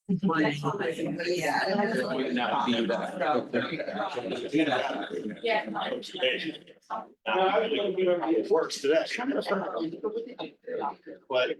Would not be that. It works today. But.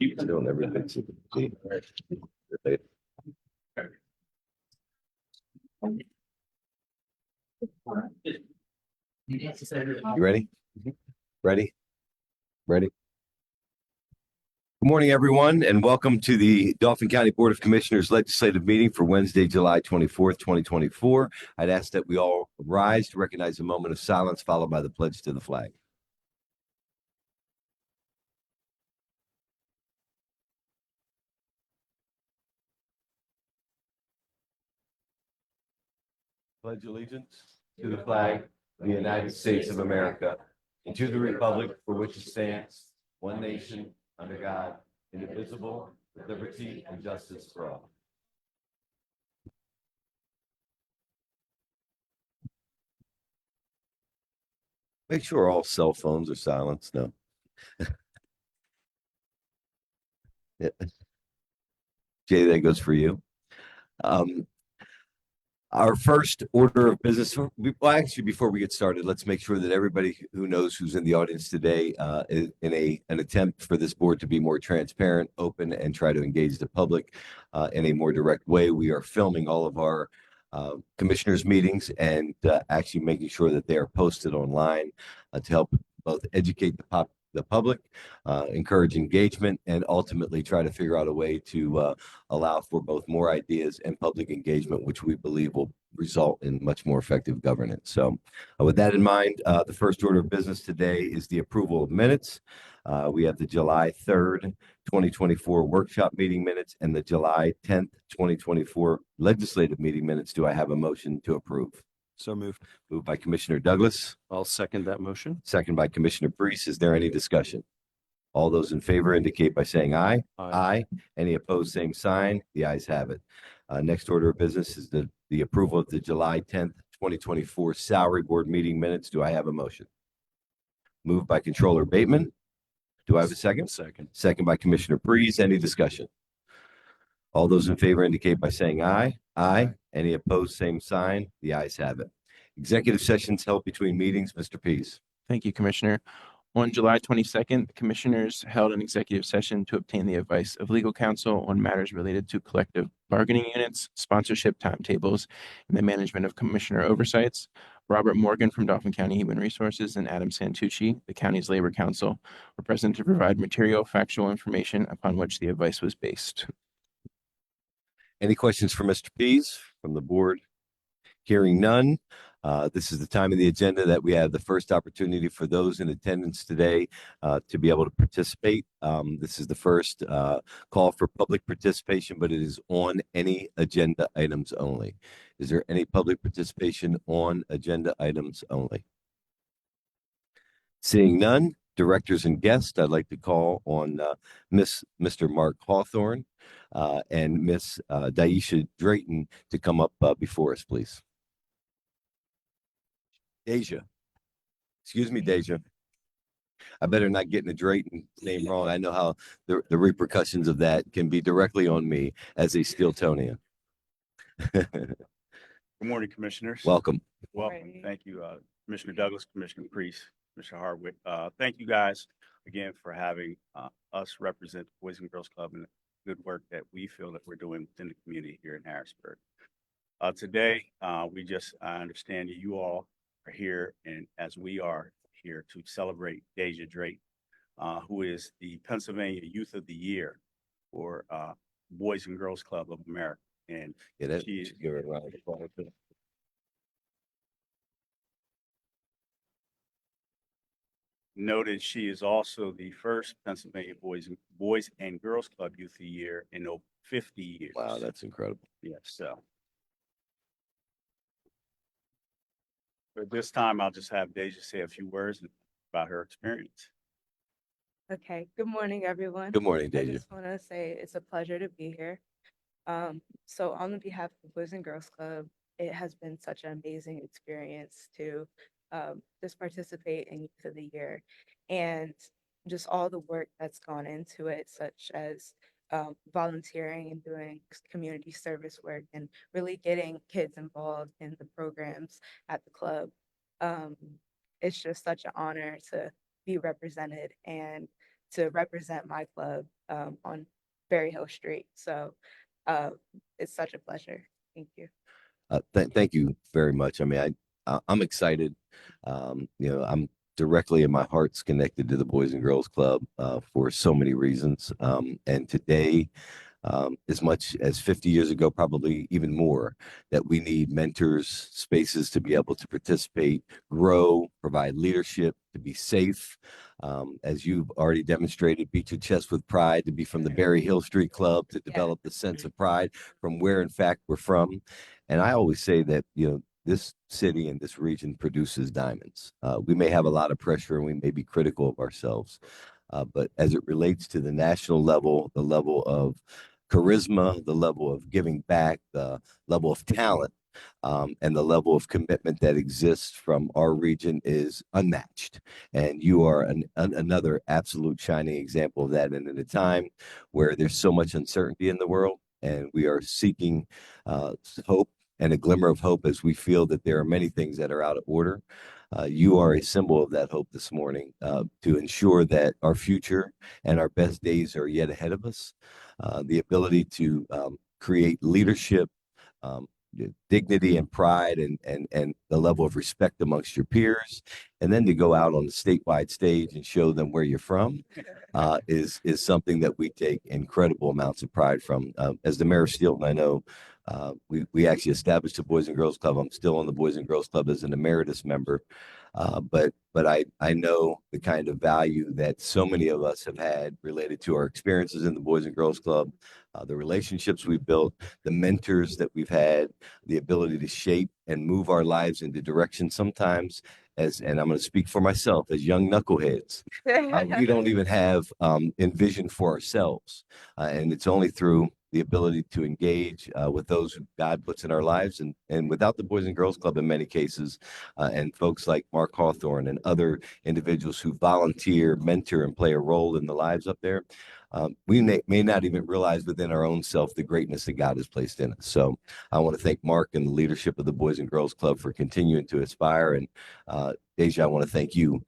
Still never been to the. You ready? Ready? Ready? Good morning, everyone, and welcome to the Dauphin County Board of Commissioners Legislative Meeting for Wednesday, July 24th, 2024. I'd ask that we all rise to recognize a moment of silence, followed by the pledge to the flag. Pledge allegiance to the flag of the United States of America and to the republic for which it stands, one nation, under God, indivisible, with liberty and justice for all. Make sure all cell phones are silenced. No. Yeah. Jay, that goes for you. Our first order of business, well, actually, before we get started, let's make sure that everybody who knows who's in the audience today, in an attempt for this board to be more transparent, open, and try to engage the public in a more direct way. We are filming all of our commissioners' meetings and actually making sure that they are posted online to help both educate the public, encourage engagement, and ultimately try to figure out a way to allow for both more ideas and public engagement, which we believe will result in much more effective governance. So with that in mind, the first order of business today is the approval of minutes. We have the July 3rd, 2024 workshop meeting minutes and the July 10th, 2024 legislative meeting minutes. Do I have a motion to approve? So moved. Moved by Commissioner Douglas, I'll second that motion. second by Commissioner Priest. Is there any discussion? All those in favor indicate by saying aye. Aye. Any opposed, same sign. The ayes have it. Next order of business is the approval of the July 10th, 2024 salary board meeting minutes. Do I have a motion? Moved by Controller Bateman. Do I have a second? Second. Second by Commissioner Priest. Any discussion? All those in favor indicate by saying aye. Aye. Any opposed, same sign. The ayes have it. Executive sessions held between meetings. Mr. Pease. Thank you, Commissioner. On July 22nd, the Commissioners held an executive session to obtain the advice of legal counsel on matters related to collective bargaining units, sponsorship timetables, and the management of Commissioner oversights. Robert Morgan from Dauphin County Human Resources and Adam Santucci, the county's labor counsel, were present to provide material, factual information upon which the advice was based. Any questions for Mr. Pease from the board? Hearing none. This is the time of the agenda that we have the first opportunity for those in attendance today to be able to participate. This is the first call for public participation, but it is on any agenda items only. Is there any public participation on agenda items only? Seeing none, directors and guests, I'd like to call on Mr. Mark Hawthorne and Miss Daisha Drayton to come up before us, please. Deja. Excuse me, Deja. I better not get the Drayton name wrong. I know how the repercussions of that can be directly on me as a Steeltonian. Good morning, Commissioners. Welcome. Welcome. Thank you, Commissioner Douglas, Commissioner Priest, Commissioner Hardwick. Thank you guys again for having us represent the Boys and Girls Club and the good work that we feel that we're doing within the community here in Harrisburg. Today, I understand that you all are here, and as we are here to celebrate Deja Drake, who is the Pennsylvania Youth of the Year for Boys and Girls Club of America. And she is, give her a round of applause. noted she is also the first Pennsylvania Boys and Girls Club Youth of the Year in over 50 years. Wow, that's incredible. Yes, so. But this time, I'll just have Deja say a few words about her experience. Okay, good morning, everyone. Good morning, I Deja. just want to say it's a pleasure to be here. So on behalf of the Boys and Girls Club, it has been such an amazing experience to just participate in Youth of the Year and just all the work that's gone into it, such as volunteering and doing community service work and really getting kids involved in the programs at the club. It's just such an honor to be represented and to represent my club on Berry Hill Street. So it's such a pleasure. Thank you. Thank you very much. I mean, I'm excited. I'm directly in my heart's connected to the Boys and Girls Club for so many reasons. And today, as much as 50 years ago, probably even more, that we need mentors, spaces to be able to participate, grow, provide leadership, to be safe. As you've already demonstrated, beat your chest with pride, to be from the Berry Hill Street Club, to develop the sense of pride from where, in fact, we're from. And I always say that, this city and this region produces diamonds. We may have a lot of pressure and we may be critical of ourselves. But as it relates to the national level, the level of charisma, the level of giving back, the level of talent, and the level of commitment that exists from our region is unmatched. And you are another absolute shining example of that. And in a time where there's so much uncertainty in the world, and we are seeking hope and a glimmer of hope as we feel that there are many things that are out of order. You are a symbol of that hope this morning to ensure that our future and our best days are yet ahead of us. The ability to create leadership, dignity and pride, and the level of respect amongst your peers, and then to go out on the statewide stage and show them where you're from is something that we take incredible amounts of pride from. As the mayor of Steelton, I know we actually established a Boys and Girls Club. I'm still on the Boys and Girls Club as an emeritus member. But I know the kind of value that so many of us have had related to our experiences in the Boys and Girls Club, the relationships we've built, the mentors that we've had, the ability to shape and move our lives into direction sometimes and I'm going to speak for myself, as young knuckleheads, we don't even have envision for ourselves. And it's only through the ability to engage with those who God puts in our lives. And without the Boys and Girls Club in many cases, and folks like Mark Hawthorne and other individuals who volunteer, mentor, and play a role in the lives up there, we may not even realize within our own self the greatness that God has placed in us. So I want to thank Mark and the leadership of the Boys and Girls Club for continuing to aspire. And Deja, I want to thank you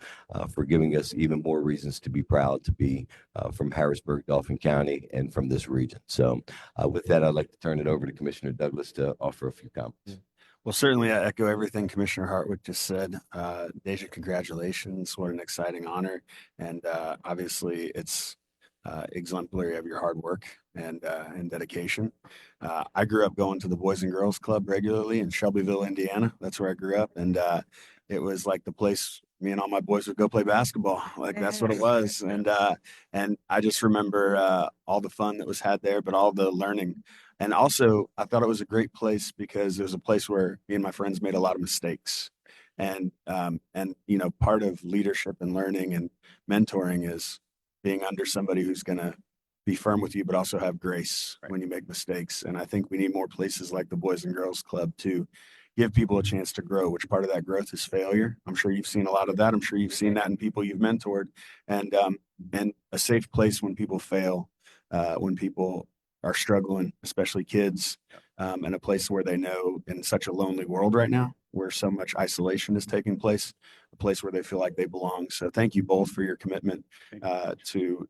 for giving us even more reasons to be proud to be from Harrisburg, Dauphin County, and from this region. So with that, I'd like to turn it over to Commissioner Douglas to offer a few comments. Well, certainly I echo everything Commissioner Hartwick just said. Deja, congratulations. What an exciting honor. And obviously it's exemplary of your hard work and dedication. I grew up going to the Boys and Girls Club regularly in Shelbyville, Indiana. That's where I grew up. And it was like the place me and all my boys would go play basketball. Like that's what it was. And I just remember all the fun that was had there, but all the learning. And also I thought it was a great place because it was a place where me and my friends made a lot of mistakes. And part of leadership and learning and mentoring is being under somebody who's going to be firm with you, but also have grace when you make mistakes. And I think we need more places like the Boys and Girls Club to give people a chance to grow, which part of that growth is failure. I'm sure you've seen a lot of that. I'm sure you've seen that in people you've mentored, and a safe place when people fail, when people are struggling, especially kids, and a place where they know in such a lonely world right now, where so much isolation is taking place, a place where they feel like they belong. So thank you both for your commitment to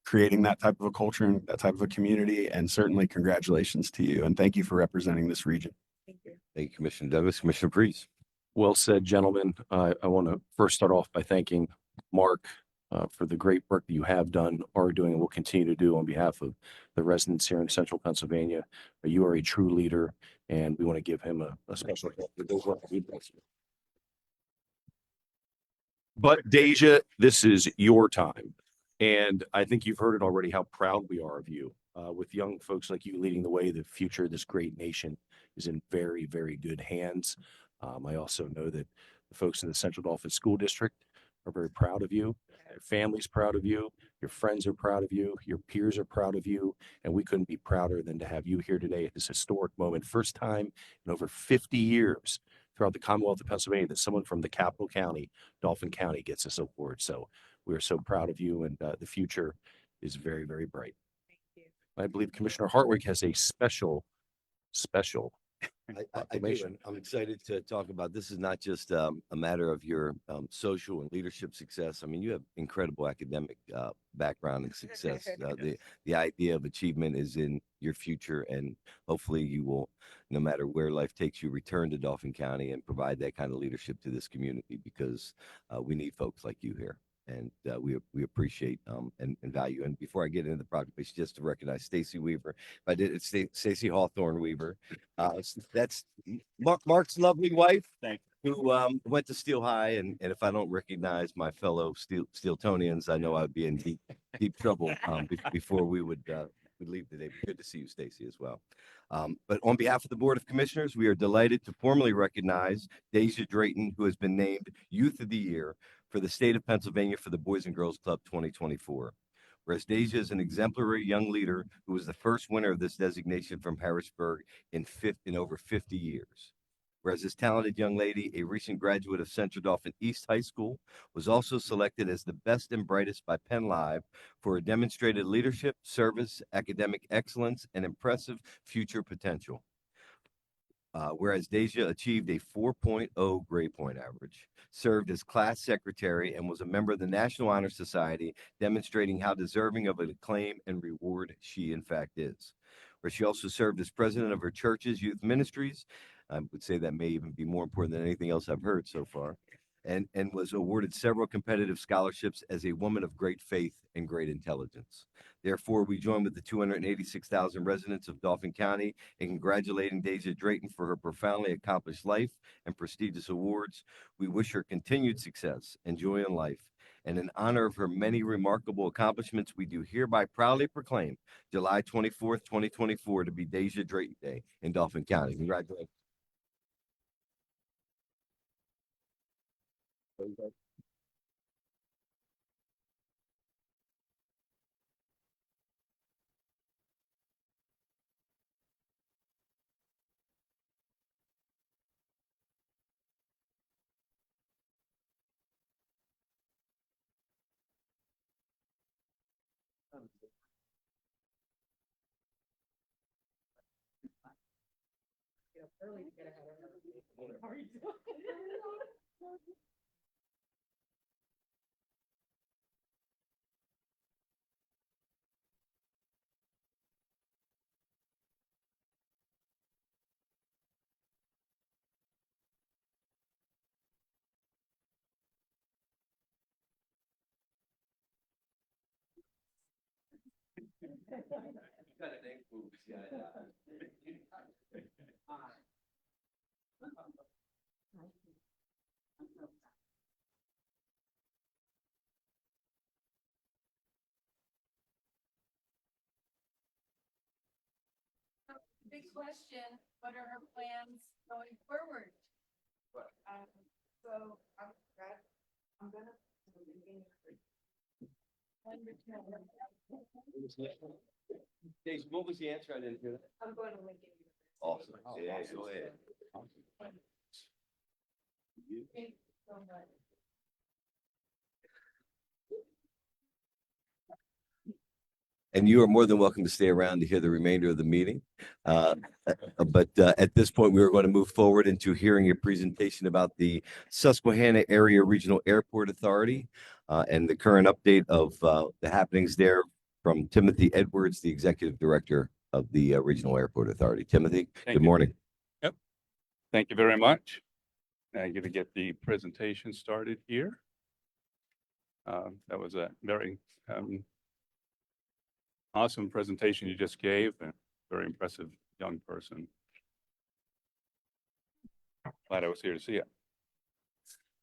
creating that type of a culture and that type of a community. And certainly congratulations to you. And thank you for representing this region. Thank you. Thank you, Commissioner Douglas. Commissioner Priest. Well said, gentlemen. I want to first start off by thanking Mark for the great work that you have done, are doing, and will continue to do on behalf of the residents here in Central Pennsylvania. You are a true leader, and we want to give him a special thank you. But Deja, this is your time. And I think you've heard it already how proud we are of you. With young folks like you leading the way, the future of this great nation is in very, very good hands. I also know that the folks in the Central Dauphin School District are very proud of you. Your family's proud of you. Your friends are proud of you. Your peers are proud of you. And we couldn't be prouder than to have you here today at this historic moment. First time in over 50 years throughout the Commonwealth of Pennsylvania that someone from the capital county, Dauphin County, gets this award. So we are so proud of you, and the future is very, very bright. Thank you. I believe Commissioner Hartwick has a special I do, proclamation. and I'm excited to talk about, this is not just a matter of your social and leadership success. I mean, you have incredible academic background and success. The idea of achievement is in your future, and hopefully you will, no matter where life takes you, return to Dauphin County and provide that kind of leadership to this community, because we need folks like you here. And we appreciate and value. And before I get into the proclamation, just to recognize Stacy Weaver. If I did, it's Stacy Hawthorne Weaver. That's Mark's lovely wife, Thank who went to Steel High. And if I don't recognize my fellow Steeltonians, I know I'd be in deep trouble before we would leave today. Good to see you, Stacy, as well. But on behalf of the Board of Commissioners, we are delighted to formally recognize Deja Drayton, who has been named Youth of the Year for the state of Pennsylvania for the Boys and Girls Club 2024. Whereas Deja is an exemplary young leader who was the first winner of this designation from Harrisburg in over 50 years. Whereas this talented young lady, a recent graduate of Central Dauphin East High School, was also selected as the best and brightest by Penn Live for her demonstrated leadership, service, academic excellence, and impressive future potential. Whereas Deja achieved a 4.0 grade point average, served as class secretary, and was a member of the National Honor Society, demonstrating how deserving of an acclaim and reward she in fact is. Where she also served as president of her church's youth ministries. I would say that may even be more important than anything else I've heard so far. And was awarded several competitive scholarships as a woman of great faith and great intelligence. Therefore, we join with the 286,000 residents of Dauphin County in congratulating Deja Drayton for her profoundly accomplished life and prestigious awards. We wish her continued success and joy in life. And in honor of her many remarkable accomplishments, we do hereby proudly proclaim July 24th, 2024 to be Deja Drayton Day in Dauphin County. Congratulations. Big question, what are our plans going forward? So I'm gonna. Dave, what was the answer? I didn't hear that. I'm going to Lincoln University. Awesome. Yeah, go ahead. Thank you so much. And you are more than welcome to stay around to hear the remainder of the meeting. But at this point, we are going to move forward into hearing a presentation about the Susquehanna Area Regional Airport Authority and the current update of the happenings there from Timothy Edwards, the Executive Director of the Regional Airport Authority. Timothy, good morning. Thank you very much. I'm going to get the presentation started here. That was a very awesome presentation you just gave, and very impressive young person. Glad I was here to see it.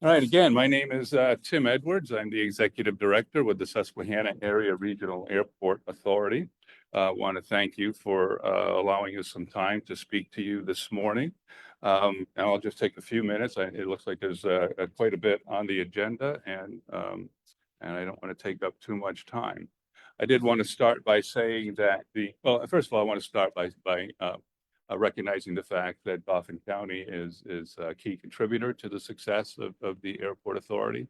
All right, again, my name is Tim Edwards. I'm the Executive Director with the Susquehanna Area Regional Airport Authority. I want to thank you for allowing us some time to speak to you this morning. And I'll just take a few minutes. It looks like there's quite a bit on the agenda, and I don't want to take up too much time. I did want to start by saying that well, first of all, I want to start by recognizing the fact that Dauphin County is a key contributor to the success of the airport authority.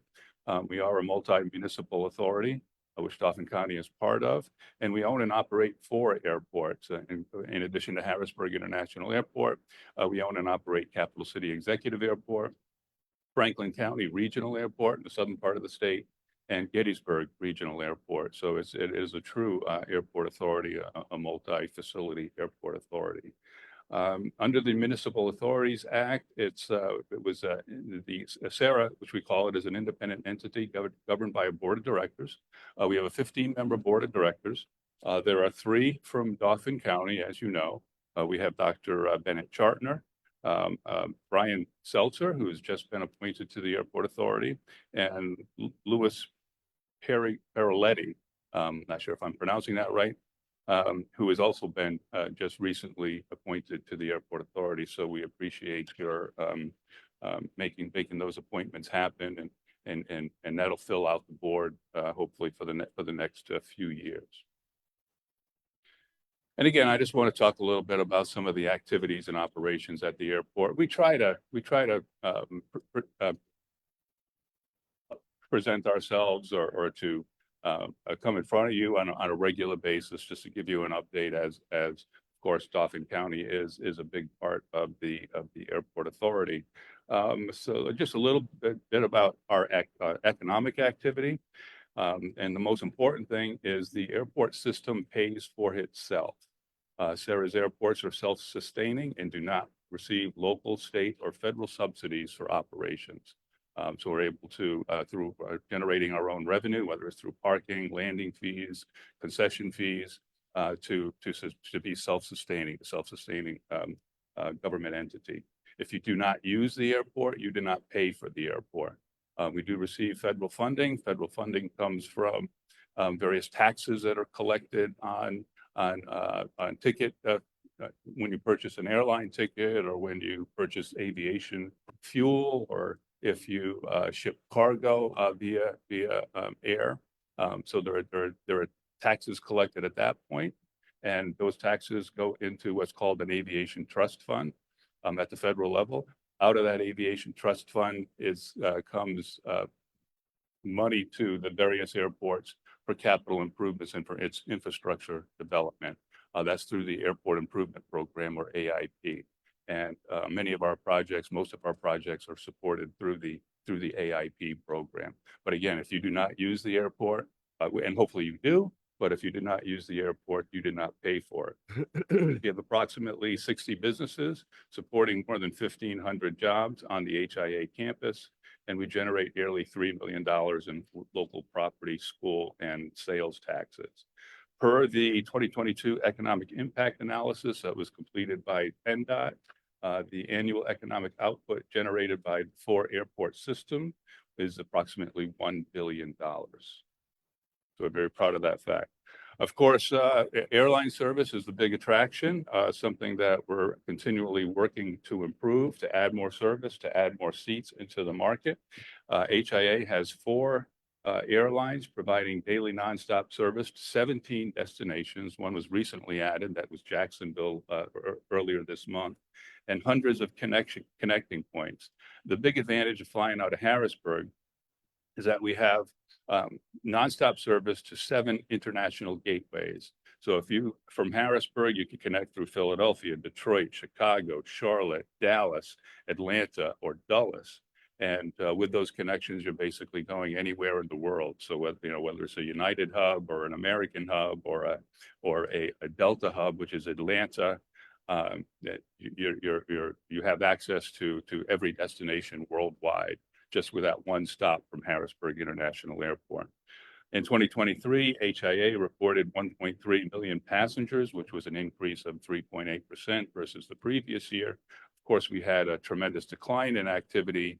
We are a multi-municipal authority. which Dauphin County is part of. And we own and operate 4 airports. In addition to Harrisburg International Airport, we own and operate Capital City Executive Airport, Franklin County Regional Airport in the southern part of the state, and Gettysburg Regional Airport. So it is a true airport authority, a multi-facility airport authority. Under the Municipal Authorities Act, it was the SARA, which we call it, is an independent entity governed by a board of directors. We have a 15-member board of directors. There are 3 from Dauphin County, as you know. We have Dr. Bennett Chartner, Brian Seltzer, who has just been appointed to the Airport Authority, and Louis Periletti, not sure if I'm pronouncing that right, who has also been just recently appointed to the Airport Authority. So we appreciate your making those appointments happen, and that'll fill out the board hopefully for the next few years. And again, I just want to talk a little bit about some of the activities and operations at the airport. We try to present ourselves or to come in front of you on a regular basis, just to give you an update, as of course Dauphin County is a big part of the Airport Authority. So just a little bit about our economic activity. And the most important thing is the airport system pays for itself. Sarah's airports are self-sustaining and do not receive local, state, or federal subsidies for operations. So we're able to, through generating our own revenue, whether it's through parking, landing fees, concession fees, to be self-sustaining, government entity. If you do not use the airport, you do not pay for the airport. We do receive federal funding. Federal funding comes from various taxes that are collected on ticket, when you purchase an airline ticket, or when you purchase aviation fuel, or if you ship cargo via air. So there are taxes collected at that point, and those taxes go into what's called an aviation trust fund at the federal level. Out of that aviation trust fund comes money to the various airports for capital improvements and for its infrastructure development. That's through the Airport Improvement Program, or AIP. And most of our projects are supported through the AIP program. But again, if you do not use the airport, and hopefully you do, but if you do not use the airport, you did not pay for it. We have approximately 60 businesses supporting more than 1,500 jobs on the HIA campus, and we generate nearly $3 million in local property, school, and sales taxes. Per the 2022 economic impact analysis that was completed by PennDOT, the annual economic output generated by the 4 airport system is approximately $1 billion. So we're very proud of that fact. Of course, airline service is the big attraction, something that we're continually working to improve, to add more service, to add more seats into the market. HIA has 4 airlines providing daily nonstop service to 17 destinations. One was recently added, that was Jacksonville earlier this month, and hundreds of connecting points. The big advantage of flying out of Harrisburg is that we have nonstop service to 7 international gateways. So if you, from Harrisburg, you can connect through Philadelphia, Detroit, Chicago, Charlotte, Dallas, Atlanta, or Dulles. And with those connections, you're basically going anywhere in the world. So whether it's a United hub or an American hub or a Delta hub, which is Atlanta, that you have access to every destination worldwide, just with that one stop from Harrisburg International Airport. In 2023, HIA reported 1.3 million passengers, which was an increase of 3.8% versus the previous year. Of course, we had a tremendous decline in activity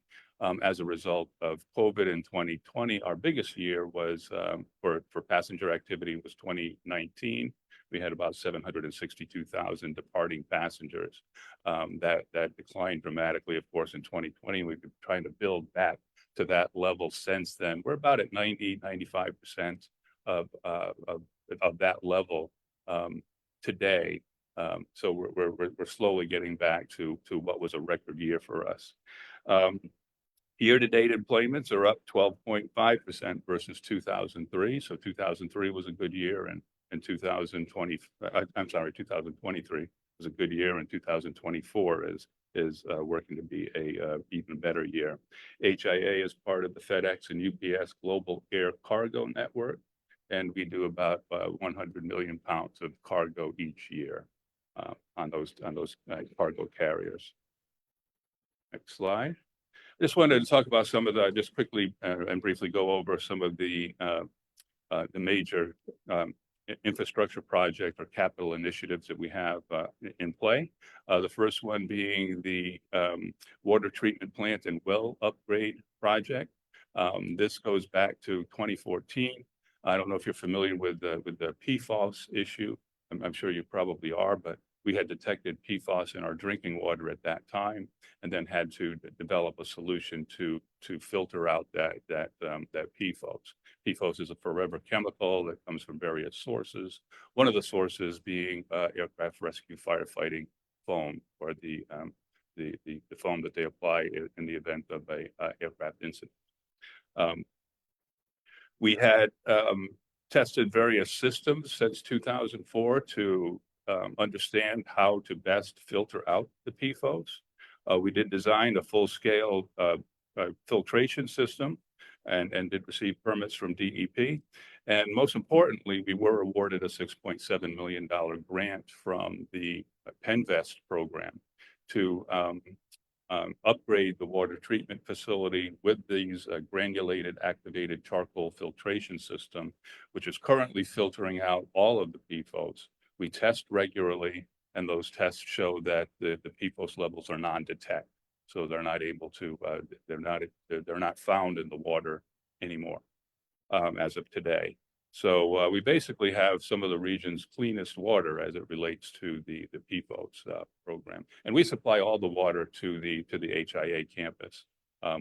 as a result of COVID in 2020. Our biggest year was for passenger activity was 2019. We had about 762,000 departing passengers. That declined dramatically, of course, in 2020. We've been trying to build back to that level since then. We're about at 95% of that level today. So we're slowly getting back to what was a record year for us. Year-to-date employments are up 12.5% versus 2003. So 2003 was a good year, and 2020, I'm sorry, 2023 was a good year, and 2024 is working to be a even better year. HIA is part of the FedEx and UPS Global Air Cargo Network, and we do about 100 million pounds of cargo each year on those cargo carriers. Next slide. Just wanted to talk about some of the, just quickly and briefly go over some of the major infrastructure project or capital initiatives that we have in play. The first one being the water treatment plant and well upgrade project. This goes back to 2014. I don't know if you're familiar with the PFAS issue. I'm sure you probably are, but we had detected PFAS in our drinking water at that time, and then had to develop a solution to filter out that PFAS. PFAS is a forever chemical that comes from various sources. One of the sources being aircraft rescue firefighting foam, or the foam that they apply in the event of a aircraft incident. We had tested various systems since 2004 to understand how to best filter out the PFAS. We did design a full-scale filtration system and did receive permits from DEP. And most importantly, we were awarded a $6.7 million grant from the PennVest program to upgrade the water treatment facility with these granulated activated charcoal filtration system, which is currently filtering out all of the PFAS. We test regularly, and those tests show that the PFAS levels are non-detect. So they're not able to, they're not found in the water anymore as of today. So we basically have some of the region's cleanest water as it relates to the PFAS program. And we supply all the water to the HIA campus.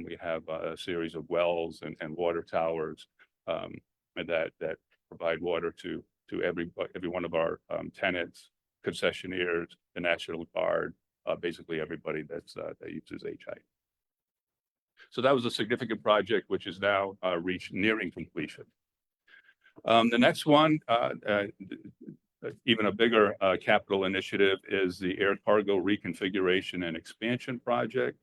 We have a series of wells and water towers that provide water to every one of our tenants, concessionaires, the National Guard, basically everybody that uses HIA. So that was a significant project, which is now nearing completion. The next one, even a bigger capital initiative, is the air cargo reconfiguration and expansion project.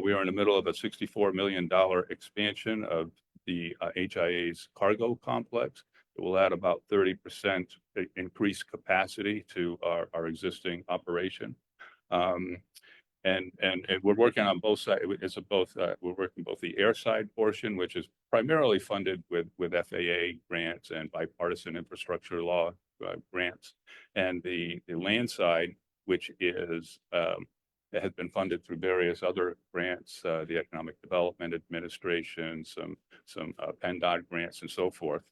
We are in the middle of a $64 million expansion of the HIA's cargo complex. It will add about 30% increased capacity to our existing operation. And we're working on both sides. We're working both the air side portion, which is primarily funded with FAA grants and bipartisan infrastructure law grants, and the land side, which is has been funded through various other grants, the Economic Development Administration, some PennDOT grants, and so forth,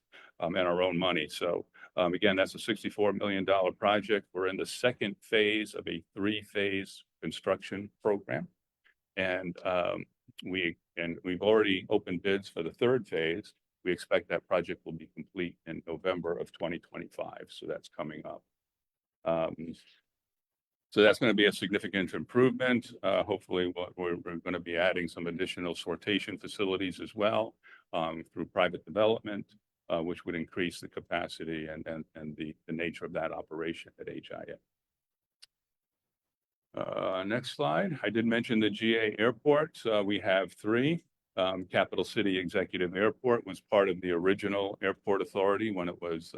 and our own money. So again, that's a $64 million project. We're in the second phase of a 3-phase construction program, and we've already opened bids for the 3rd phase. We expect that project will be complete in November of 2025. So that's coming up. So that's going to be a significant improvement. Hopefully, we're going to be adding some additional sortation facilities as well through private development, which would increase the capacity and the nature of that operation at HIA. Next slide. I did mention the GA airport. We have 3. Capital City Executive Airport was part of the original airport authority when it was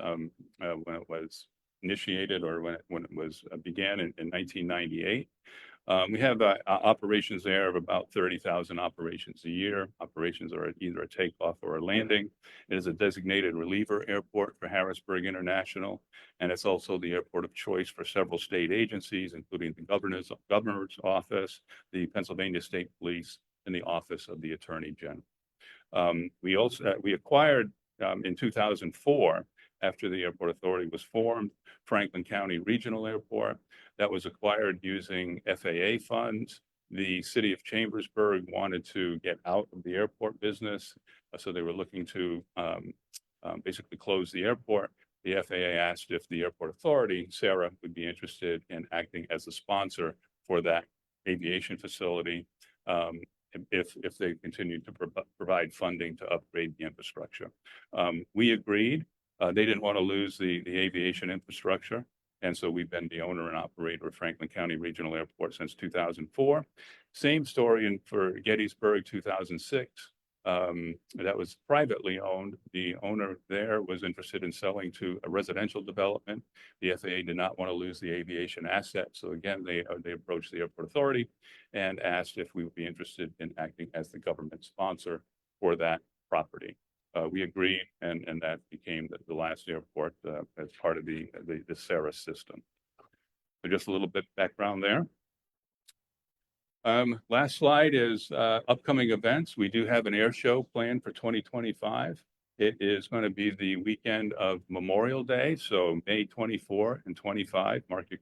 initiated, or when it was began in 1998. We have operations there of about 30,000 operations a year. Operations are either a takeoff or a landing. It is a designated reliever airport for Harrisburg International, and it's also the airport of choice for several state agencies, including the governor's office, the Pennsylvania State Police, and the Office of the Attorney General. We acquired in 2004, after the airport authority was formed, Franklin County Regional Airport. That was acquired using FAA funds. The city of Chambersburg wanted to get out of the airport business, so they were looking to basically close the airport. The FAA asked if the airport authority, Sarah, would be interested in acting as a sponsor for that aviation facility. if they continue to provide funding to upgrade the infrastructure. We agreed. They didn't want to lose the aviation infrastructure. And so we've been the owner and operator of Franklin County Regional Airport since 2004. Same story for Gettysburg, 2006. That was privately owned. The owner there was interested in selling to a residential development. The FAA did not want to lose the aviation asset. So again, they approached the airport authority and asked if we would be interested in acting as the government sponsor for that property. We agreed, and that became the last airport as part of the SARA system. So just a little bit background there. Last slide is upcoming events. We do have an air show planned for 2025. It is going to be the weekend of Memorial Day, so May 24 and 25. Mark your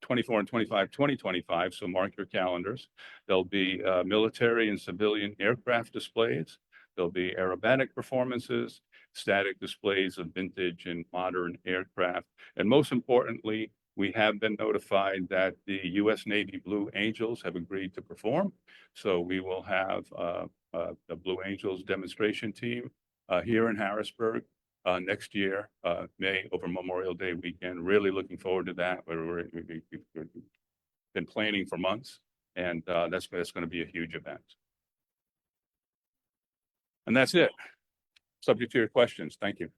24 and 25, 2025. So mark your calendars. There'll be military and civilian aircraft displays. There'll be aerobatic performances, static displays of vintage and modern aircraft. And most importantly, we have been notified that the U.S. Navy Blue Angels have agreed to perform. So we will have the Blue Angels demonstration team here in Harrisburg next year, May, over Memorial Day weekend. Really looking forward to that. We've been planning for months, and that's going to be a huge event. And that's it. Subject to your questions. Thank you.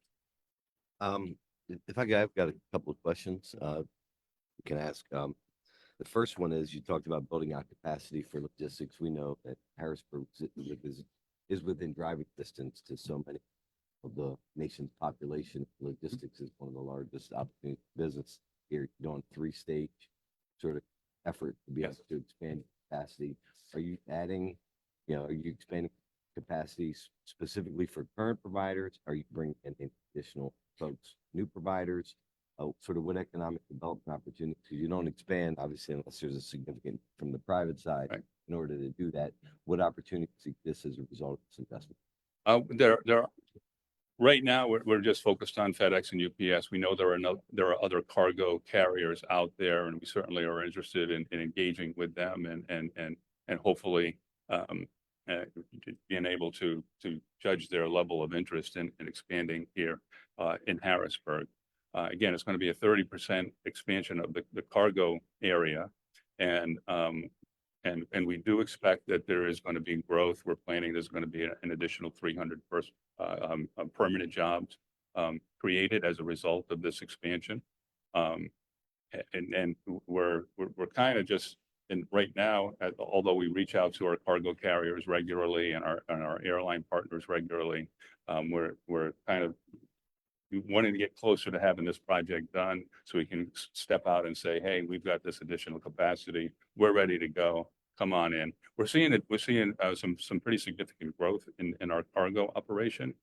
If I've got a couple of questions we can ask. The first one is, you talked about building out capacity for logistics. We know that Harrisburg is within driving distance to so many of the nation's population. Logistics is one of the largest opportunities for business here. You're doing 3-stage sort of effort to be able to expand capacity. Are you adding, are you expanding capacity specifically for current providers? Are you bringing in additional folks, new providers? Sort of what economic development opportunities? You don't expand, obviously, unless there's a significant from the private side. Right. In order to do that, what opportunities exist as a result of this investment? Right now, we're just focused on FedEx and UPS. We know there are other cargo carriers out there, and we certainly are interested in engaging with them and hopefully being able to judge their level of interest in expanding here in Harrisburg. Again, it's going to be a 30% expansion of the cargo area, and we do expect that there is going to be growth. We're planning there's going to be an additional 300 permanent jobs created as a result of this expansion, and we're kind of just right now, although we reach out to our cargo carriers regularly and our airline partners regularly, we're kind of wanting to get closer to having this project done so we can step out and say, hey, we've got this additional capacity. We're ready to go. Come on in. We're seeing some pretty significant growth in our cargo operation,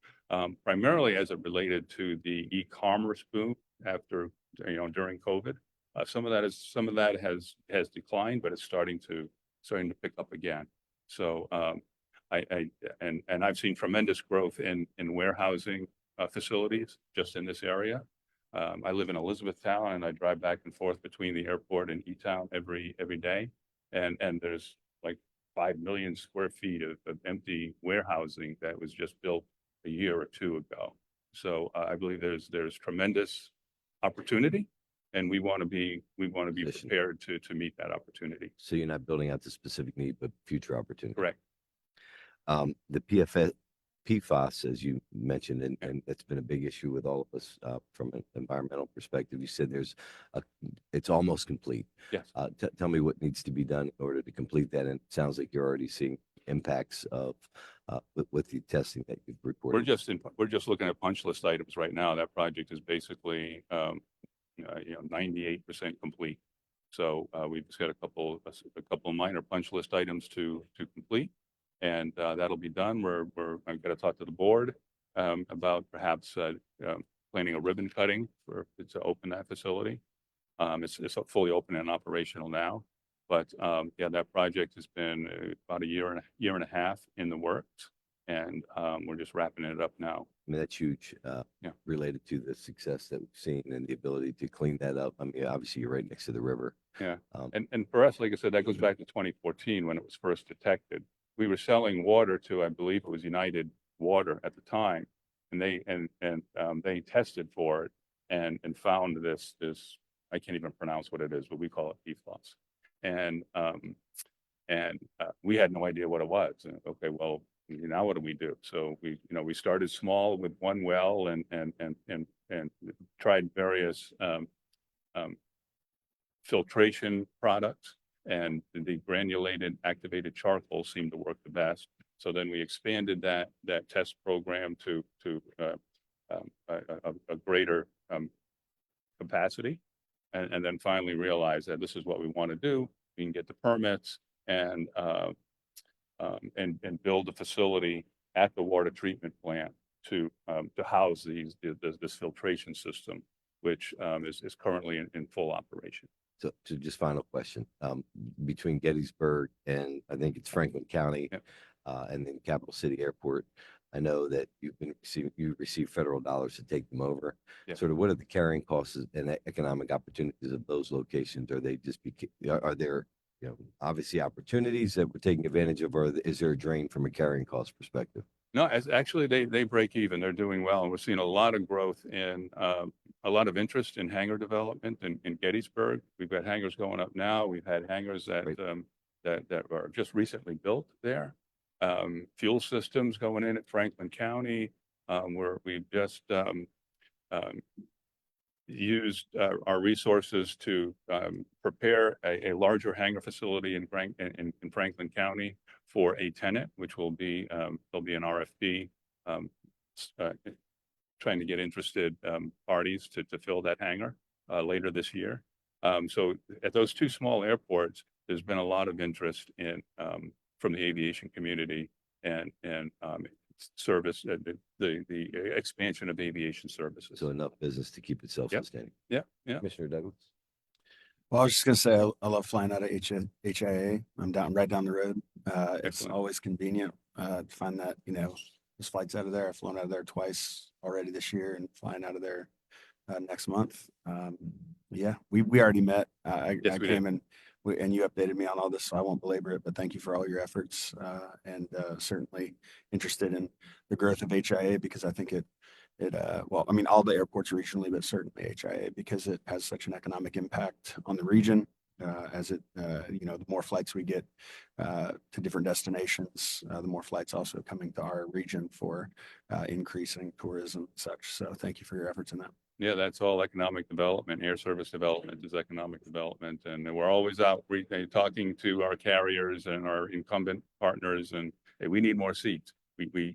primarily as it related to the e-commerce boom after, during COVID. Some of that has declined, but it's starting to pick up again. So I've seen tremendous growth in warehousing facilities just in this area. I live in Elizabethtown, and I drive back and forth between the airport and E-Town every day. And there's like 5 million square feet of empty warehousing that was just built a year or two ago. So I believe there's tremendous opportunity, and we want to be prepared to meet that opportunity. So you're not building out the specific need, but future opportunity. Correct. The PFAS, as you mentioned, and it's been a big issue with all of us from an environmental perspective. You said it's almost complete. Yes. Tell me what needs to be done in order to complete that. And it sounds like you're already seeing impacts of with the testing that you've reported. We're just looking at punch list items right now. That project is basically 98% complete. So we've just got a couple minor punch list items to complete. And that'll be done. I'm going to talk to the board about perhaps planning a ribbon cutting to open that facility. It's fully open and operational now, but that project has been about a year and a half in the works, and we're just wrapping it up now. I mean, that's huge, related to the success that we've seen and the ability to clean that up. I mean, obviously, you're right next to the river. Yeah, and for us, like I said, that goes back to 2014 when it was first detected. we were selling water to, I believe it was United Water at the time. And they tested for it and found this, I can't even pronounce what it is, but we call it PFAS. And we had no idea what it was. And, okay, well, now what do we do? So we started small with one well and tried various filtration products, and the granulated activated charcoal seemed to work the best. So then we expanded that test program to a greater capacity, and then finally realized that this is what we want to do. We can get the permits and build a facility at the water treatment plant to house this filtration system, which is currently in full operation. So just final question, between Gettysburg and I think it's Franklin County, Yep. And then Capital City Airport, I know that you receive federal dollars to take them over. Yep. Sort of what are the carrying costs and economic opportunities of those locations? Are they just, are there, obviously opportunities that we're taking advantage of, or is there a drain from a carrying cost perspective? No, actually they break even. They're doing well, and we're seeing a lot of growth in a lot of interest in hangar development in Gettysburg. We've got hangars going up now. We've had hangars that Great. that were just recently built there. Fuel systems going in at Franklin County, where we've just used our resources to prepare a larger hangar facility in Franklin County for a tenant, which will be there'll be an RFP trying to get interested parties to fill that hangar later this year. So at those two small airports, there's been a lot of interest in from the aviation community and service, the expansion of aviation services. So enough business to keep it self-sustaining. Yeah. Commissioner Douglas? Well, I was just gonna say, I love flying out of HIA. I'm right down the road. It's Excellent. always convenient to find that, there's flights out of there. I've flown out of there twice already this year and flying out of there next month. Yeah, we already met. I Yes, we came and you updated me on all this, so I won't belabor it, but thank you for all your efforts, and certainly interested in the growth of HIA, because I think well, I mean, all the airports regionally, but certainly HIA, because it has such an economic impact on the region. As it, the more flights we get to different destinations, the more flights also coming to our region for increasing tourism and such. So thank you for your efforts in that. Yeah, that's all economic development. Air service development is economic development, and we're always out talking to our carriers and our incumbent partners, and hey, we need more seats. We're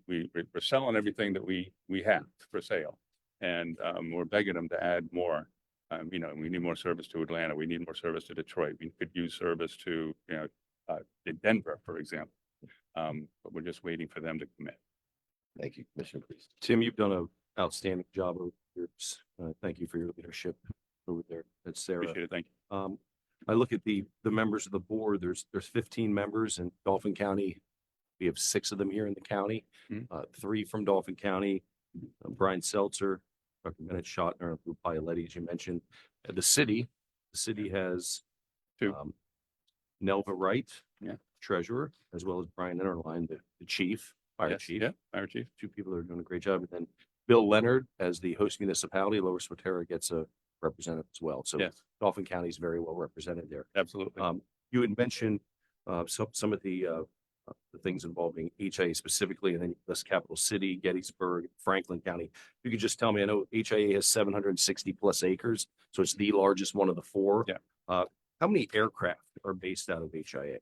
selling everything that we have for sale, and we're begging them to add more. We need more service to Atlanta. We need more service to Detroit. We could use service to Denver, for example. But we're just waiting for them to commit. Thank you, Commissioner Priest. Tim, you've done an outstanding job over the years. Thank you for your leadership over there. That's Sarah. Appreciate it. Thank you. I look at the members of the board. There's 15 members in Dauphin County. We have 6 of them here in the county. Mhm. 3 from Dauphin County. Brian Seltzer, Dr. Bennett Schottner, Lou Paoletti, as you mentioned. The city has 2. Nelva Wright, Yeah. treasurer, as well as Brian Interline, the chief, fire Yes, chief. Yeah, fire chief. 2 people that are doing a great job. And then Bill Leonard, as the host municipality, Lower Swatara, gets a representative as well. So Yes, Dauphin County is very well represented there. absolutely. You had mentioned some of the things involving HIA specifically, and then this Capital City, Gettysburg, Franklin County. You could just tell me, I know HIA has 760 plus acres, so it's the largest one of the 4. Yeah. How many aircraft are based out of HIA?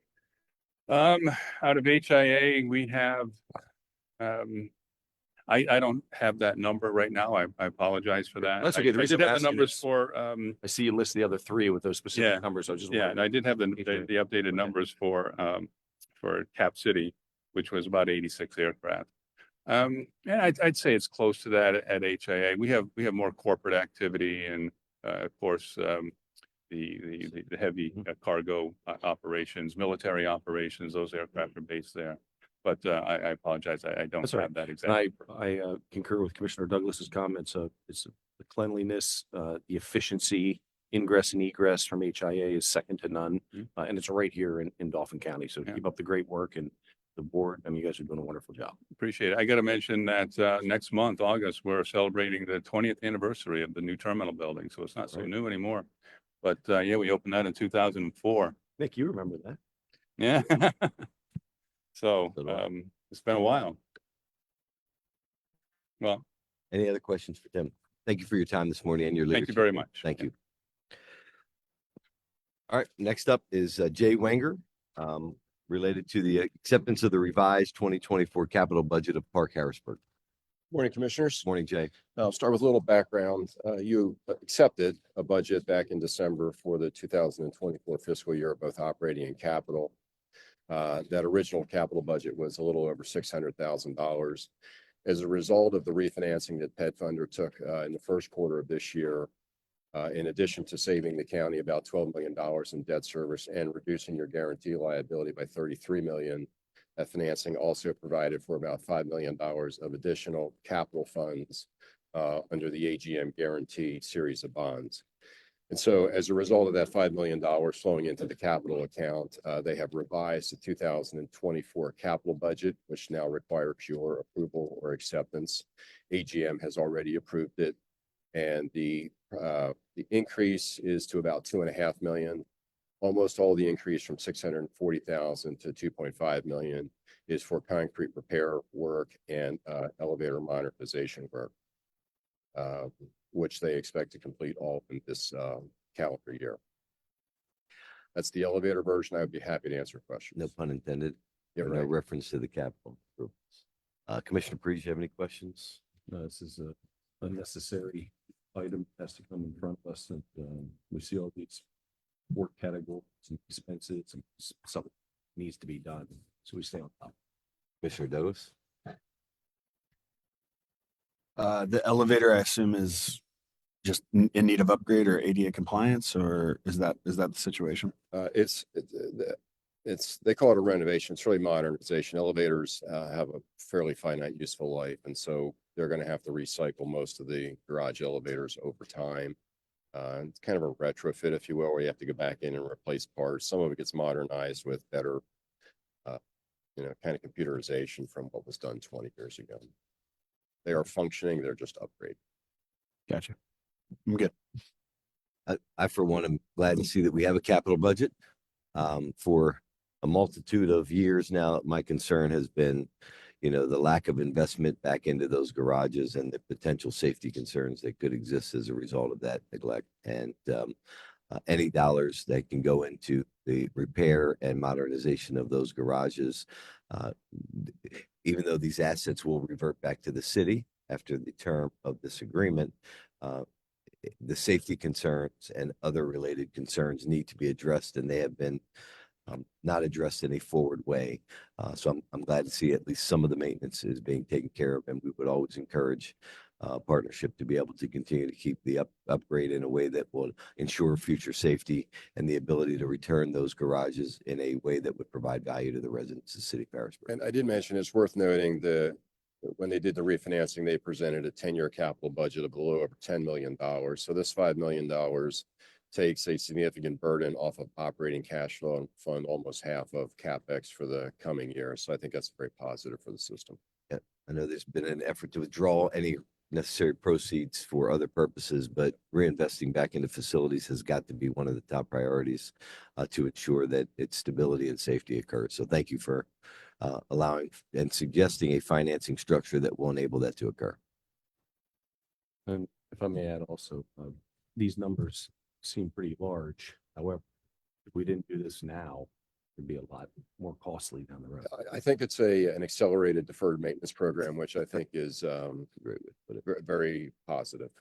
Out of HIA, we have, I don't have that number right now. I apologize for that. That's okay. The I reason did I'm have the asking numbers is- for, I see you list the other 3 with those specific Yeah. numbers. I was just yeah, wondering. and I did have the HIA. updated numbers for Cap City, which was about 86 aircraft. And I'd say it's close to that at HIA. We have more corporate activity and, of course, the heavy cargo operations, military operations, those aircraft are based there. But I apologize, I don't That's all have that And exact. I concur with Commissioner Douglas's comments. It's the cleanliness, the efficiency, ingress and egress from HIA is second to none. Mhm. And it's right here in Dauphin County. So Yeah. keep up the great work, and the board. I mean, you guys are doing a wonderful job. Appreciate it. I got to mention that next month, August, we're celebrating the 20th anniversary of the new terminal building, so it's not so Right. new anymore. But yeah, we opened that in 2004. Nick, you remember that? Yeah. So Good one. it's been a while. Well, Any other questions for Tim? Thank you for your time this morning and your leadership. thank you very much. Thank you. All right, next up is Jay Wenger, related to the acceptance of the revised 2024 capital budget of Park Harrisburg. Morning, Commissioners. Morning, Jay. I'll start with a little background. You accepted a budget back in December for the 2024 fiscal year, both operating and capital. That original capital budget was a little over $600,000. As a result of the refinancing that Pet Funder took in the first quarter of this year, in addition to saving the county about $12 million in debt service and reducing your guarantee liability by $33 million, that financing also provided for about $5 million of additional capital funds under the AGM guarantee series of bonds. And so as a result of that $5 million flowing into the capital account, they have revised the 2024 capital budget, which now requires your approval or acceptance. AGM has already approved it. And the increase is to about $2.5 million. Almost all the increase from $640,000 to $2.5 million is for concrete repair work and elevator modernization work, which they expect to complete all in this calendar year. That's the elevator version. I would be happy to answer questions. No pun intended. Yeah, No right. reference to the capital. Commissioner Priest, you have any questions? No, this is a unnecessary item has to come in front of us, and we see all these work categories and expenses and something needs to be done, so we stay on top. Commissioner Douglas? The elevator, I assume, is just in need of upgrade or ADA compliance, or is that the situation? They call it a renovation. It's really modernization. Elevators have a fairly finite useful life, and so they're going to have to recycle most of the garage elevators over time. It's kind of a retrofit, if you will, where you have to go back in and replace parts. Some of it gets modernized with better, kind of computerization from what was done 20 years ago. They are functioning. They're just upgraded. Gotcha. I'm good. I, for one, am glad to see that we have a capital budget. For a multitude of years now, my concern has been, the lack of investment back into those garages and the potential safety concerns that could exist as a result of that neglect. And any dollars that can go into the repair and modernization of those garages, even though these assets will revert back to the city after the term of this agreement, the safety concerns and other related concerns need to be addressed, and they have been not addressed in a forward way. So I'm glad to see at least some of the maintenance is being taken care of, and we would always encourage partnership to be able to continue to keep the upgrade in a way that will ensure future safety and the ability to return those garages in a way that would provide value to the residents of the city of Harrisburg. And I did mention, it's worth noting when they did the refinancing, they presented a 10-year capital budget of a little over $10 million. So this $5 million takes a significant burden off of operating cash flow and fund almost half of CapEx for the coming year. So I think that's very positive for the system. Yeah, I know there's been an effort to withdraw any necessary proceeds for other purposes, but reinvesting back into facilities has got to be one of the top priorities to ensure that its stability and safety occurs. So thank you for allowing and suggesting a financing structure that will enable that to occur. And if I may add also, these numbers seem pretty large. However, if we didn't do this now, it'd be a lot more costly down the road. I think it's an accelerated deferred maintenance program, which I think is very positive.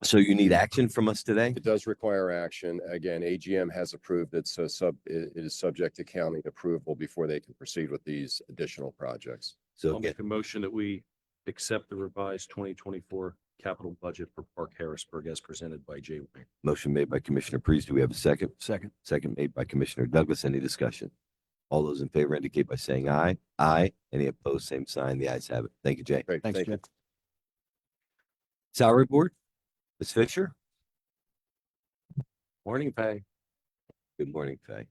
So you need action from us today? It does require action. Again, AGM has approved it, so it is subject to county approval before they can proceed with these additional projects. So I'll make a motion that we accept the revised 2024 capital budget for Park Harrisburg as presented by Jay Wang. motion made by Commissioner Priest. Do we have a second? Second. Second made by Commissioner Douglas. Any discussion? All those in favor indicate by saying aye. Aye. Any opposed, same sign. The ayes have it. Thank you, Jay. Great, Thanks, thank you. Jay. Salary Board, Ms. Fisher. Morning, Pay. Good morning, Faye.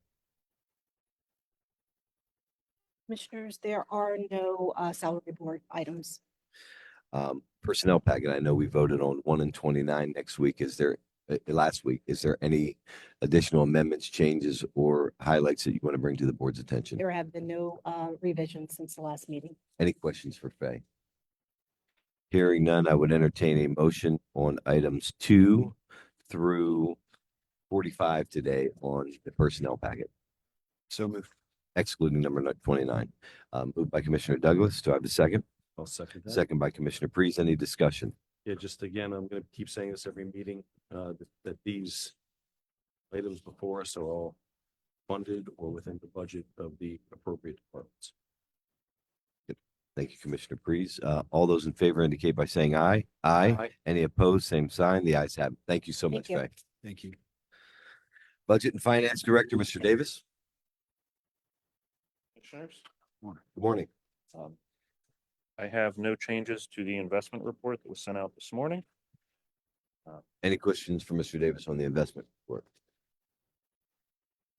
Commissioners, there are no salary board items. Personnel packet, I know we voted on 1 and 29 next week. Is there, last week, is there any additional amendments, changes, or highlights that you want to bring to the board's attention? There have been no revisions since the last meeting. Any questions for Faye? Hearing none, I would entertain a motion on items 2 through 45 today on the personnel packet, So moved. excluding number 29. Moved by Commissioner Douglas. Do I have a second? I'll second that. Second by Commissioner Priest. Any discussion? Yeah, just again, I'm going to keep saying this every meeting, that these items before us are all funded or within the budget of the appropriate departments. Thank you, Commissioner Priest. All those in favor indicate by saying aye. Aye. Any opposed? Same sign. The ayes have it. Thank you so Thank much, you. Faye. Thank you. Budget and Finance Director, Mr. Davis. Commissioners, Good morning. I have no changes to the investment report that was sent out this morning. Any questions for Mr. Davis on the investment report?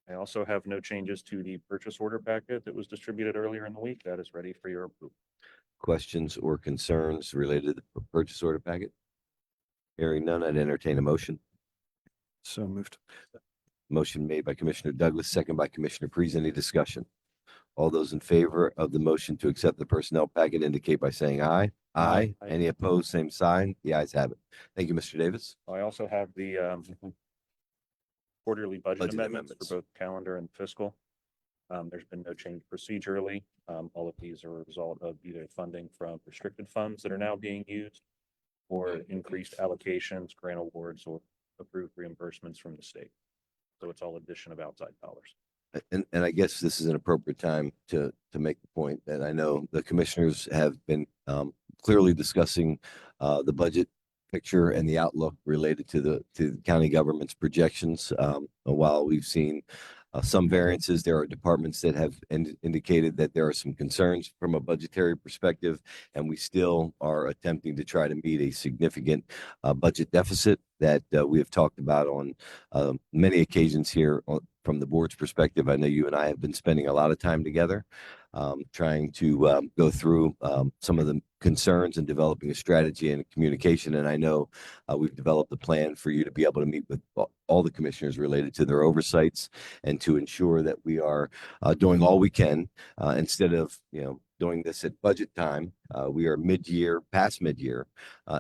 I also have no changes to the purchase order packet that was distributed earlier in the week. That is ready for your approval. Questions or concerns related to the purchase order packet? Hearing none, I'd entertain a motion. So moved. Motion made by Commissioner Douglas, second by Commissioner Priest. Any discussion? All those in favor of the motion to accept the personnel packet indicate by saying aye. Aye. Aye. Any opposed? Same sign. The ayes have it. Thank you, Mr. Davis. I also have the quarterly budget Budget amendments amendments. for both calendar and fiscal. There's been no change procedurally. All of these are a result of either funding from restricted funds that are now being used or increased allocations, grant awards, or approved reimbursements from the state. So it's all addition of outside dollars. And I guess this is an appropriate time to make the point that I know the commissioners have been clearly discussing the budget picture and the outlook related to the county government's projections. While we've seen some variances, there are departments that have indicated that there are some concerns from a budgetary perspective, and we still are attempting to try to meet a significant budget deficit that we have talked about on many occasions here from the board's perspective. I know you and I have been spending a lot of time together trying to go through some of the concerns and developing a strategy and communication. And I know we've developed a plan for you to be able to meet with all the commissioners related to their oversights and to ensure that we are doing all we can instead of, doing this at budget time. We are past mid-year,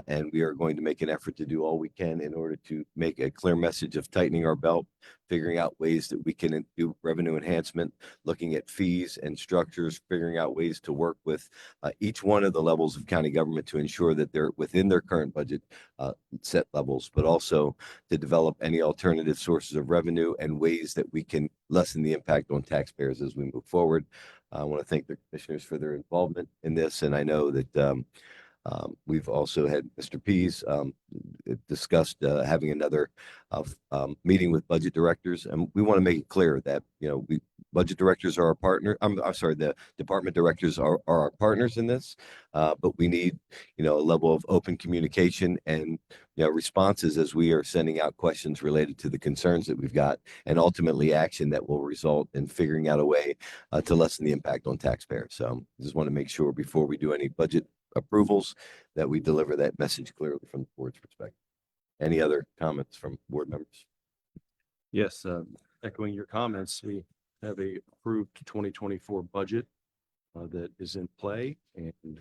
and we are going to make an effort to do all we can in order to make a clear message of tightening our belt, figuring out ways that we can do revenue enhancement, looking at fees and structures, figuring out ways to work with each one of the levels of county government to ensure that they're within their current budget set levels, but also to develop any alternative sources of revenue and ways that we can lessen the impact on taxpayers as we move forward. I want to thank the commissioners for their involvement in this, and I know that we've also had Mr. Pease discussed having another meeting with budget directors, and we want to make it clear that budget directors are our partner. I'm sorry, the department directors are our partners in this, but we need a level of open communication and responses as we are sending out questions related to the concerns that we've got, and ultimately action that will result in figuring out a way to lessen the impact on taxpayers. So I just want to make sure before we do any budget approvals that we deliver that message clearly from the board's perspective. Any other comments from board members? Yes, echoing your comments, we have a approved 2024 budget that is in play, and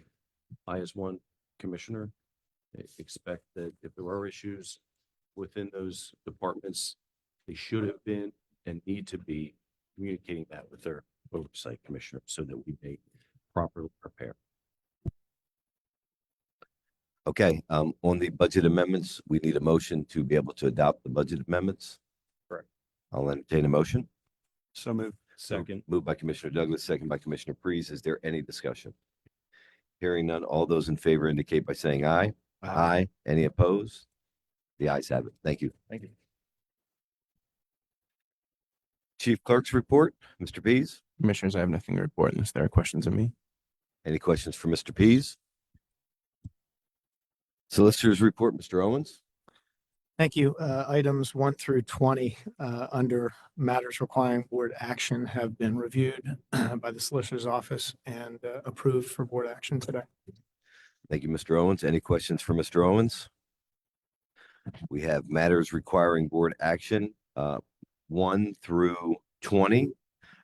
I, as one commissioner, expect that if there are issues within those departments, they should have been and need to be communicating that with their oversight commissioner so that we may properly prepare. Okay, on the budget amendments, we need a motion to be able to adopt the budget amendments. Correct. I'll entertain a motion. So moved. Second. Moved by Commissioner Douglas, second by Commissioner Priest. Is there any discussion? Hearing none, all those in favor indicate by saying aye. Aye. Any opposed? The ayes have it. Thank you. Thank you. Chief Clerk's report, Mr. Pease. Commissioners, I have nothing to report unless there are questions of me. Any questions for Mr. Pease? Solicitor's report, Mr. Owens. Thank you. Items 1 through 20 under matters requiring board action have been reviewed by the Solicitor's Office and approved for board action today. Thank you, Mr. Owens. Any questions for Mr. Owens? We have matters requiring board action, 1 through 20.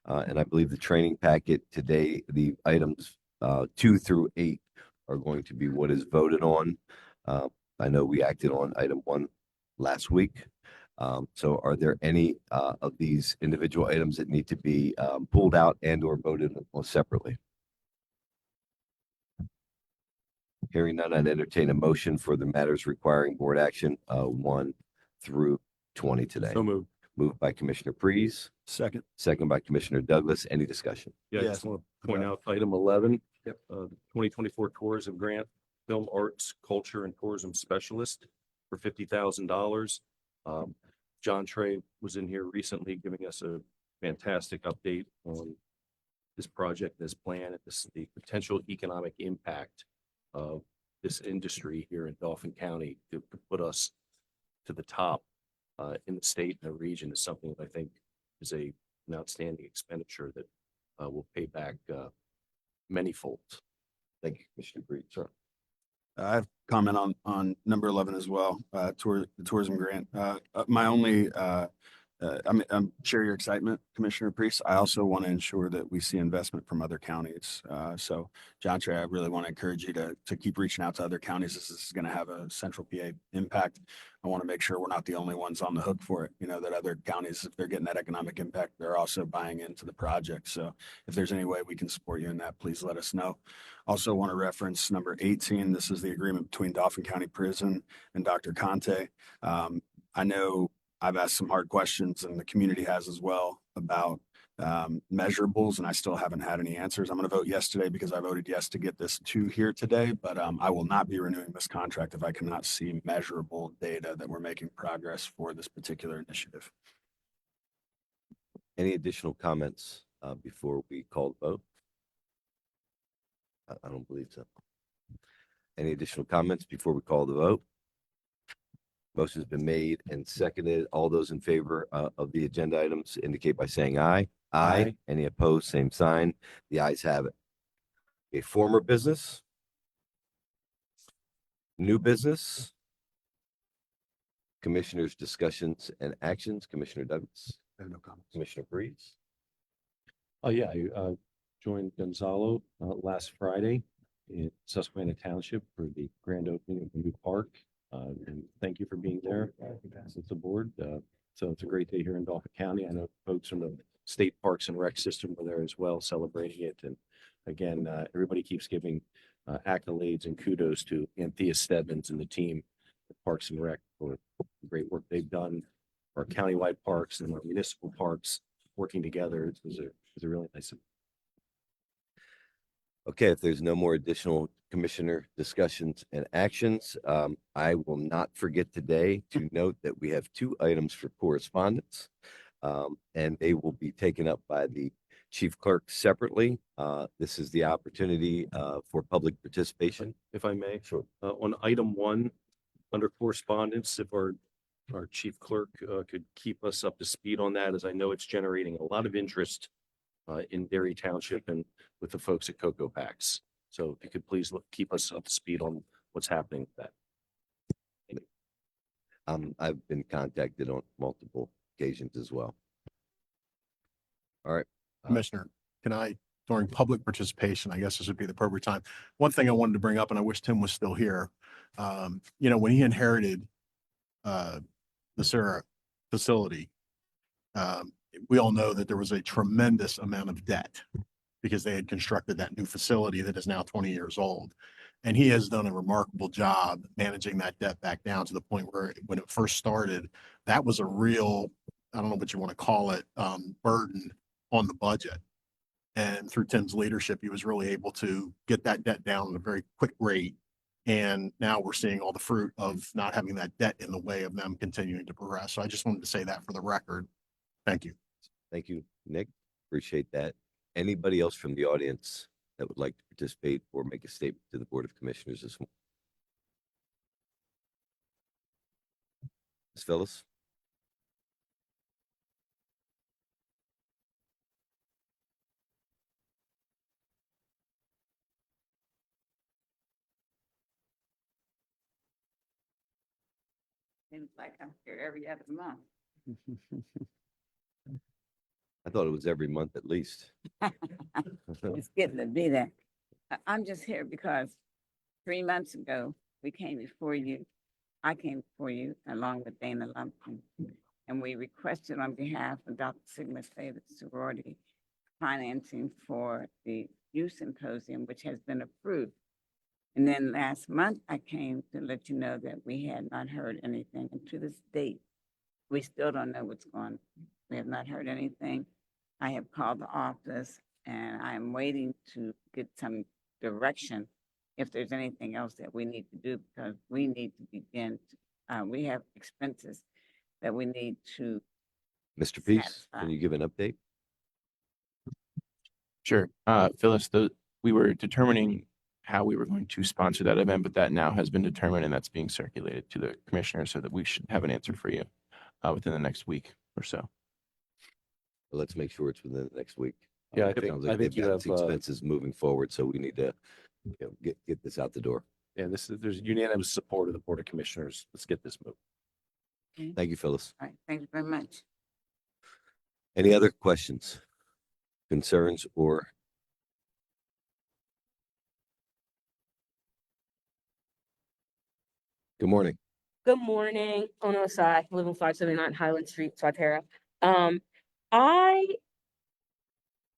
And I believe the training packet today, the items 2 through 8 are going to be what is voted on. I know we acted on item 1 last week. So are there any of these individual items that need to be pulled out and or voted on separately? Hearing none, I'd entertain a motion for the matters requiring board action 1 through 20 today. So moved. Moved by Commissioner Prees, Second. second by Commissioner Douglas. Any discussion? Yeah, I Yes. just want to point out item 11, the 2024 Tourism Grant, Film Arts, Culture and Tourism Specialist for $50,000. John Trey was in here recently giving us a fantastic update on this project, this plan, and the potential economic impact of this industry here in Dauphin County to put us to the top in the state and the region is something that I think is an outstanding expenditure that will pay back many folds. Thank you, Commissioner Prees. Sure. I have comment on number 11 as well, the tourism grant. My only, I'm share your excitement, Commissioner Priest. I also want to ensure that we see investment from other counties. So John Trey, I really want to encourage you to keep reaching out to other counties. This is going to have a central PA impact. I want to make sure we're not the only ones on the hook for it. You know, that other counties, if they're getting that economic impact, they're also buying into the project. So if there's any way we can support you in that, please let us know. Also want to reference number 18. This is the agreement between Dauphin County Prison and Dr. Conte. I know I've asked some hard questions and the community has as well about measurables, and I still haven't had any answers. I'm going to vote yes today because I voted yes to get this to here today, but I will not be renewing this contract if I cannot see measurable data that we're making progress for this particular initiative. Any additional comments before we call the vote? I don't believe so. Any additional comments before we call the vote? Motion's been made and seconded. All those in favor of the agenda items indicate by saying aye. Aye. Any opposed, same sign. The ayes have it. A former business. New business. Commissioners' discussions and actions. Commissioner Douglas. I have no comments. Commissioner Breeze. Oh, yeah, I joined Gonzalo last Friday in Susquehanna Township for the grand opening of the new park. And thank you for being there since the board. So it's a great day here in Dauphin County. I know folks from the state parks and rec system were there as well, celebrating it. And again, everybody keeps giving accolades and kudos to Anthea Stebbins and the team at Parks and Rec for the great work they've done. Our countywide parks and our municipal parks working together. It was a really nice. Okay, if there's no more additional commissioner discussions and actions, I will not forget today to note that we have 2 items for correspondence, and they will be taken up by the chief clerk separately. This is the opportunity for public participation. If I may. Sure. On item 1, under correspondence, if our chief clerk could keep us up to speed on that, as I know it's generating a lot of interest in Dairy Township and with the folks at Cocoa Packs. So if you could please keep us up to speed on what's happening with that. Thank you. I've been contacted on multiple occasions as well. All right. Commissioner, can I, during public participation, I guess this would be the appropriate time. One thing I wanted to bring up, and I wish Tim was still here. You know, when he inherited the Sarah facility, we all know that there was a tremendous amount of debt because they had constructed that new facility that is now 20 years old. And he has done a remarkable job managing that debt back down to the point where when it first started, that was a real, I don't know what you want to call it, burden on the budget. And through Tim's leadership, he was really able to get that debt down at a very quick rate. And now we're seeing all the fruit of not having that debt in the way of them continuing to progress. So I just wanted to say that for the record. Thank you. Thank you, Nick. Appreciate that. Anybody else from the audience that would like to participate or make a statement to the Board of Commissioners this morning? Ms. Phyllis? Seems like I'm here every other month. I thought it was every month at least. It's getting to be that. I'm just here because 3 months ago, we came before you. I came before you along with Dana Lumpkin. And we requested on behalf of Dr. Sigma Theta sorority financing for the youth symposium, which has been approved. And then last month, I came to let you know that we had not heard anything. And to this date, we still don't know what's going on. We have not heard anything. I have called the office and I am waiting to get some direction if there's anything else that we need to do, because we need to begin, we have expenses that we need to. Mr. Peace, Satisfied. can you give an update? Sure. Phyllis, we were determining how we were going to sponsor that event, but that now has been determined and that's being circulated to the commissioners so that we should have an answer for you within the next week or so. Let's make sure it's within the next week. Yeah, I It think- sounds I like think they've you got have, expenses moving forward, so we need to, get this out the door. Yeah, there's unanimous support of the Board of Commissioners. Let's get this moved. Thank you, Phyllis. All right, thank you very much. Any other questions, concerns, or? Good morning. Good morning. Ono Osai, I live on 579 Highland Street, Swatera. I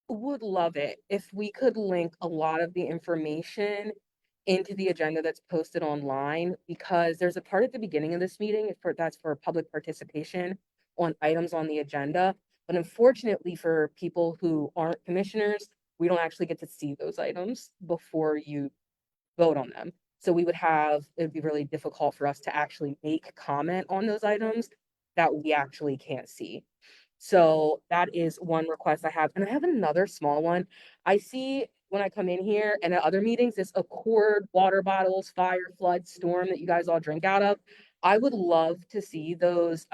would love it if we could link a lot of the information into the agenda that's posted online, because there's a part at the beginning of this meeting that's for public participation on items on the agenda. But unfortunately for people who aren't commissioners, we don't actually get to see those items before you vote on them. So it would be really difficult for us to actually make comment on those items that we actually can't see. So that is one request I have. And I have another small one. I see when I come in here and at other meetings, this Accord water bottles, fire, flood, storm that you guys all drink out of. I would love to see those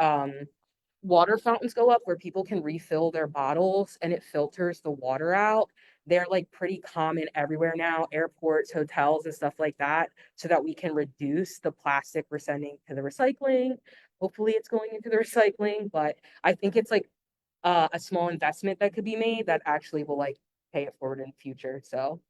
water fountains go up where people can refill their bottles and it filters the water out. They're like pretty common everywhere now, airports, hotels, and stuff like that, so that we can reduce the plastic we're sending to the recycling. Hopefully it's going into the recycling, but I think it's like a small investment that could be made that actually will like pay it forward in the future. So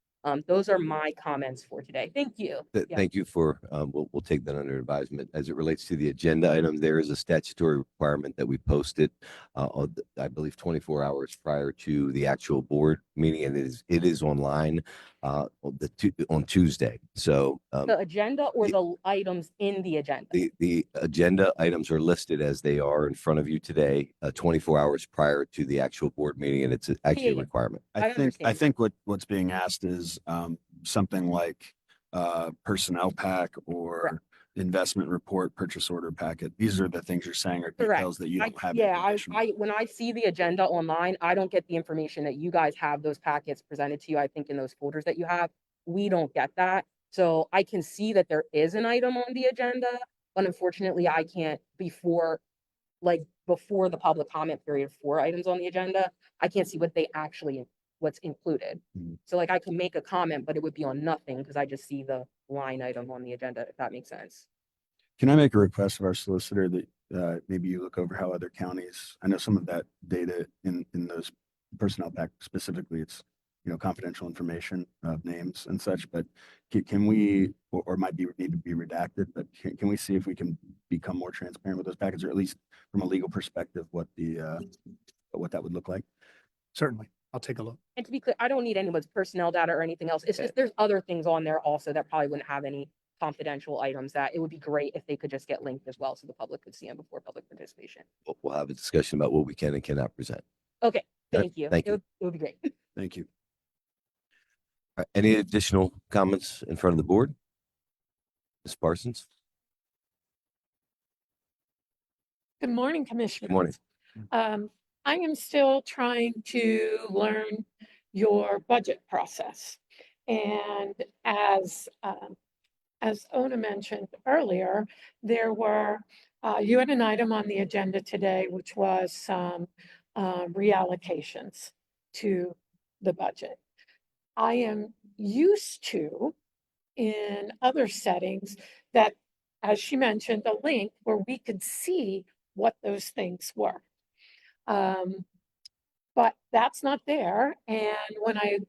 those are my comments for today. Thank you. Yeah. Thank you for, we'll take that under advisement. As it relates to the agenda item, there is a statutory requirement that we posted, I believe 24 hours prior to the actual board meeting, and it is online, on Tuesday. So, The agenda or the items in the agenda? the agenda items are listed as they are in front of you today, 24 hours prior to the actual board meeting, and it's actually a Yeah. requirement. I think what's being asked is something like personnel pack or Correct. investment report, purchase order packet. These are the things you're saying are Correct. details that you don't have. Yeah, information on. when I see the agenda online, I don't get the information that you guys have those packets presented to you. I think in those folders that you have, we don't get that. So I can see that there is an item on the agenda, but unfortunately I can't before the public comment period for items on the agenda, I can't see what's included. Mhm. So like I can make a comment, but it would be on nothing because I just see the line item on the agenda, if that makes sense. Can I make a request of our solicitor that maybe you look over how other counties, I know some of that data in those personnel pack specifically, it's, confidential information of names and such, but can we, or might need to be redacted, but can we see if we can become more transparent with those packets, or at least from a legal perspective, what that would look like? Certainly. I'll take a look. And to be clear, I don't need anyone's personnel data or anything else. It's just there's other things on there also that probably wouldn't have any confidential items that it would be great if they could just get linked as well so the public could see them before public participation. We'll have a discussion about what we can and cannot present. Okay, All right, thank you. thank you. It would be great. Thank you. All right, any additional comments in front of the board? Ms. Parsons? Good morning, Commissioner. Good morning. I am still trying to learn your budget process. And as as Ona mentioned earlier, you had an item on the agenda today, which was some reallocations to the budget. I am used to, in other settings, that, as she mentioned, a link where we could see what those things were. But that's not there. And when I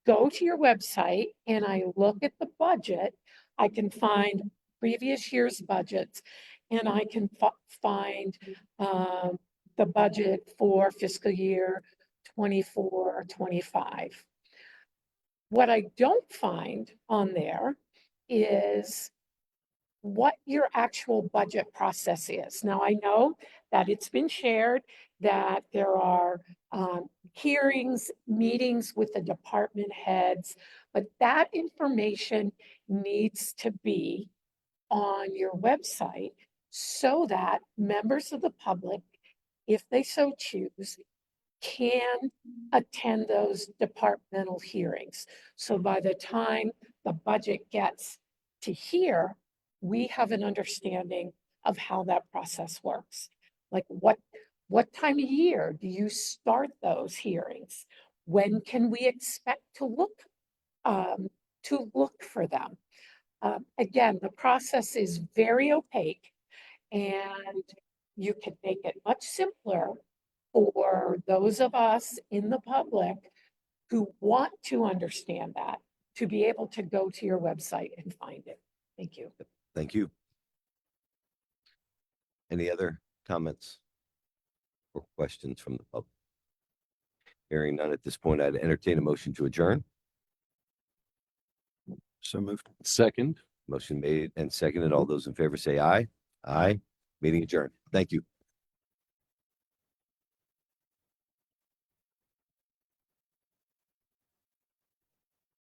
go to your website and I look at the budget, I can find previous year's budgets and I can find the budget for fiscal year 24, 25. What I don't find on there is what your actual budget process is. Now, I know that it's been shared that there are hearings, meetings with the department heads, but that information needs to be on your website so that members of the public, if they so choose, can attend those departmental hearings. So by the time the budget gets to here, we have an understanding of how that process works. Like what time of year do you start those hearings? When can we expect to look for them? Again, the process is very opaque and you can make it much simpler for those of us in the public who want to understand that, to be able to go to your website and find it. Thank you. Thank you. Any other comments or questions from the public? Hearing none at this point, I'd entertain a motion to adjourn. So moved. Second. Motion made and seconded. All those in favor say aye. Aye. Meeting adjourned. Thank you.